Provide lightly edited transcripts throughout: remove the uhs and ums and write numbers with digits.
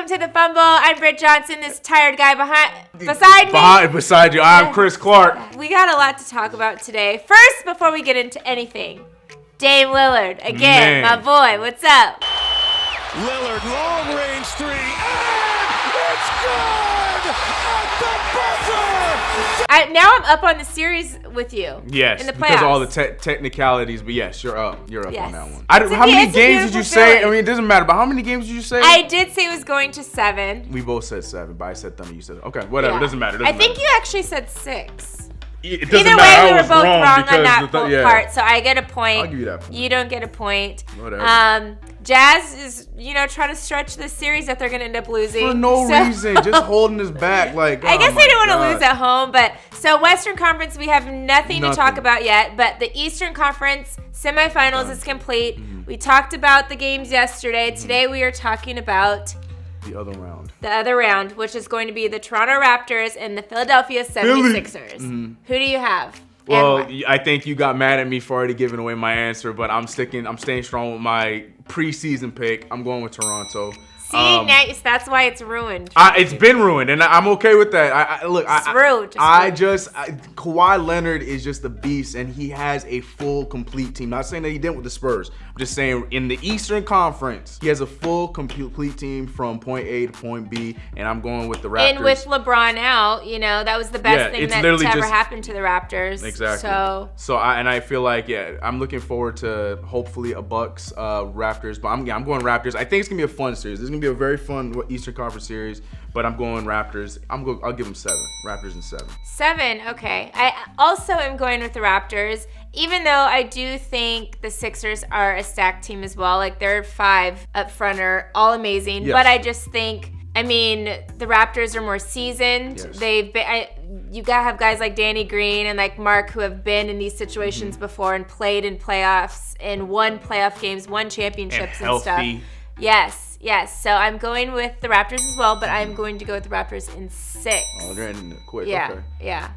to the Fumble. I'm Britt Johnson, this tired guy beside you. I'm Chris Clark. We got a lot to talk about today. First, before we get into anything, Dame Lillard. Again, my boy. What's up? Lillard, long range three, and it's good at the buzzer. Now I'm up on the series with you. Yes, in the playoffs. Because of all the technicalities. But yes, you're up. You're up on that one. How many games did you say? I mean, it doesn't matter. But how many games did you say? I did say it was going to 7. We both said 7, but I said Thunder. You said okay. Whatever. Yeah. It doesn't matter. I think you actually said 6. It doesn't Either matter. way, we were both wrong on that part, so I get a point. I'll give you that point. You don't get a point. Whatever. Jazz is, trying to stretch this series that they're going to end up losing. For no reason. Just holding us back. Like, I guess they didn't want to lose at home. But so Western Conference, we have nothing to talk about yet. But the Eastern Conference semifinals is complete. Mm-hmm. We talked about the games yesterday. Mm-hmm. Today we are talking about the other round, which is going to be the Toronto Raptors and the Philadelphia 76ers. Mm-hmm. Who do you have? Well, I think you got mad at me for already giving away my answer, but I'm staying strong with my preseason pick. I'm going with Toronto. See, now that's why it's ruined. It's been ruined, and I'm okay with that. Kawhi Leonard is just a beast, and he has a full, complete team. Not saying that he didn't with the Spurs. I'm just saying in the Eastern Conference, he has a full, complete team from point A to point B, and I'm going with the Raptors. And with LeBron out, that was the best thing that ever happened to the Raptors. Exactly. I feel like, I'm looking forward to hopefully a Bucks Raptors, but I'm going Raptors. I think it's gonna be a fun series. It's gonna be a very fun Eastern Conference series, but I'm going Raptors. I'll give them 7. Raptors in 7. 7, okay. I also am going with the Raptors, even though I do think the Sixers are a stacked team as well. Like, their 5 up front are all amazing, yes. But I just think, the Raptors are more seasoned. Yes. They've been. You gotta have guys like Danny Green and like Mark who have been in these situations before and played in playoffs and won playoff games, won championships and stuff. Yes. So I'm going with the Raptors as well, but I'm going to go with the Raptors in 6. Oh, they're ending it quick. Yeah, okay. Yeah.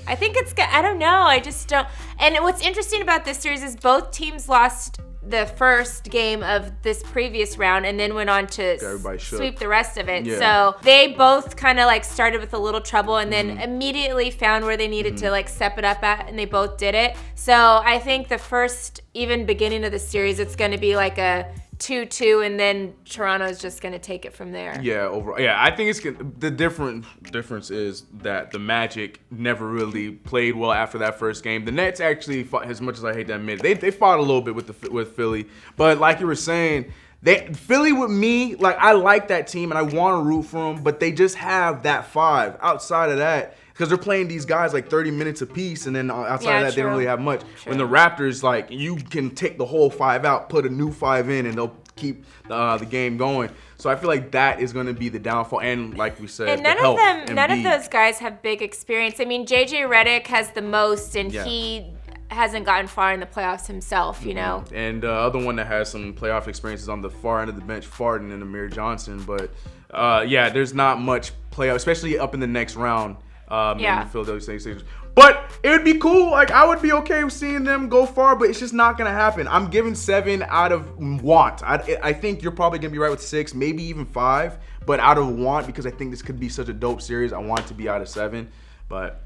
I think it's good. I don't know. I just don't. And what's interesting about this series is both teams lost the first game of this previous round and then went on to sweep the rest of it. Yeah. So they both kind of like started with a little trouble and then immediately found where they needed to like step it up at, and they both did it. So I think the first even beginning of the series, it's going to be like a 2-2, and then Toronto's just going to take it from there. Yeah, overall. Yeah, I think the difference is that the Magic never really played well after that first game. The Nets actually fought, as much as I hate to admit it, they fought a little bit with Philly. But like you were saying, Philly with me, like I like that team and I want to root for them, but they just have that 5. Outside of that, because they're playing these guys like 30 minutes apiece, and then outside of that, they don't really have much. True. When the Raptors, like, you can take the whole 5 out, put a new 5 in, and they'll keep the game going. So I feel like that is going to be the downfall. And like we said, and none of those guys have big experience. JJ Redick has the most, and he hasn't gotten far in the playoffs himself, And the other one that has some playoff experience is on the far end of the bench, farting, in Amir Johnson. But there's not much playoff, especially up in the next round. In the Philadelphia 76ers. But it would be cool. Like, I would be okay with seeing them go far, but it's just not going to happen. I'm giving 7 out of want. I think you're probably going to be right with 6, maybe even 5, but out of want, because I think this could be such a dope series. I want it to be out of 7, but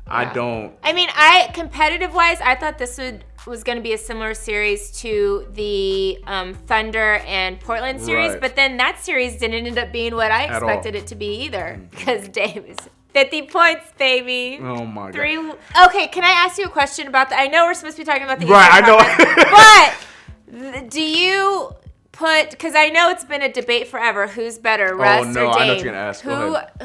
I don't. Competitive-wise, I thought this was going to be a similar series to the Thunder and Portland series, right. But then that series didn't end up being what I expected it to be either, because Dave is 50 points, baby. Oh, my God. 3. Okay, can I ask you a question about that? I know we're supposed to be talking about the Eastern Conference, but do you put, because I know it's been a debate forever, who's better, Russ or Dame? I know what you're going to ask.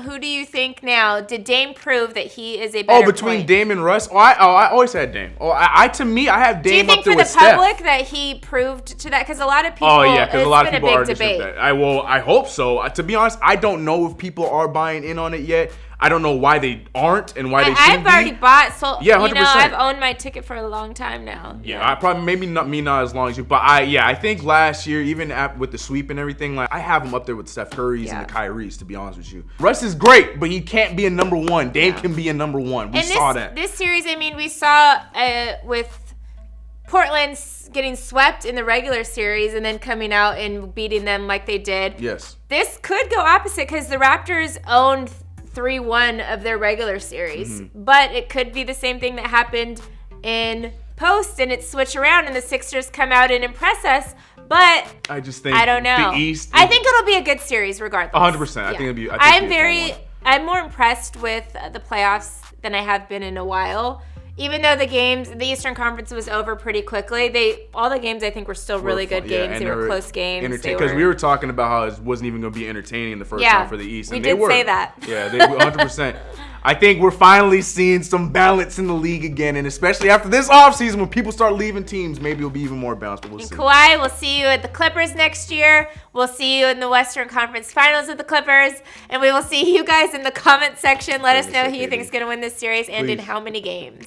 Who do you think now? Did Dame prove that he is a better between Dame and Russ? I always had Dame. To me, I have Dame up there with Steph. Do you think for the public that he proved to that? Because a lot of people, because a lot of people are debate. That. I hope so. To be honest, I don't know if people are buying in on it yet. I don't know why they aren't and why they shouldn't be. I've already bought, so 100%. I've owned my ticket for a long time now. Yeah, I probably maybe not as long as you, but I think last year, even with the sweep and everything, like I have him up there with Steph Curry's and the Kyries, to be honest with you. Russ is great, but he can't be a number 1. Dame can be a number 1. We saw that. This series, we saw with Portland's getting swept in the regular series and then coming out and beating them like they did. Yes. This could go opposite because the Raptors owned 3-1 of their regular series. Mm-hmm. But it could be the same thing that happened in post and it switched around and the Sixers come out and impress us. But I just think I don't know. The East. I think it'll be a good series regardless. 100%. Yeah. I think it'll be. I'm more impressed with the playoffs than I have been in a while. Even though the Eastern Conference was over pretty quickly, all the games I think were still really good games. They were close games. Because we were talking about how it wasn't even going to be entertaining in the first round for the East. And we did say that. Yeah, they 100%. I think we're finally seeing some balance in the league again, and especially after this offseason when people start leaving teams, maybe it'll be even more balanced, but we'll see. Kawhi, we'll see you at the Clippers next year. We'll see you in the Western Conference Finals with the Clippers, and we will see you guys in the comment section. Let us know who you think is going to win this series and in how many games.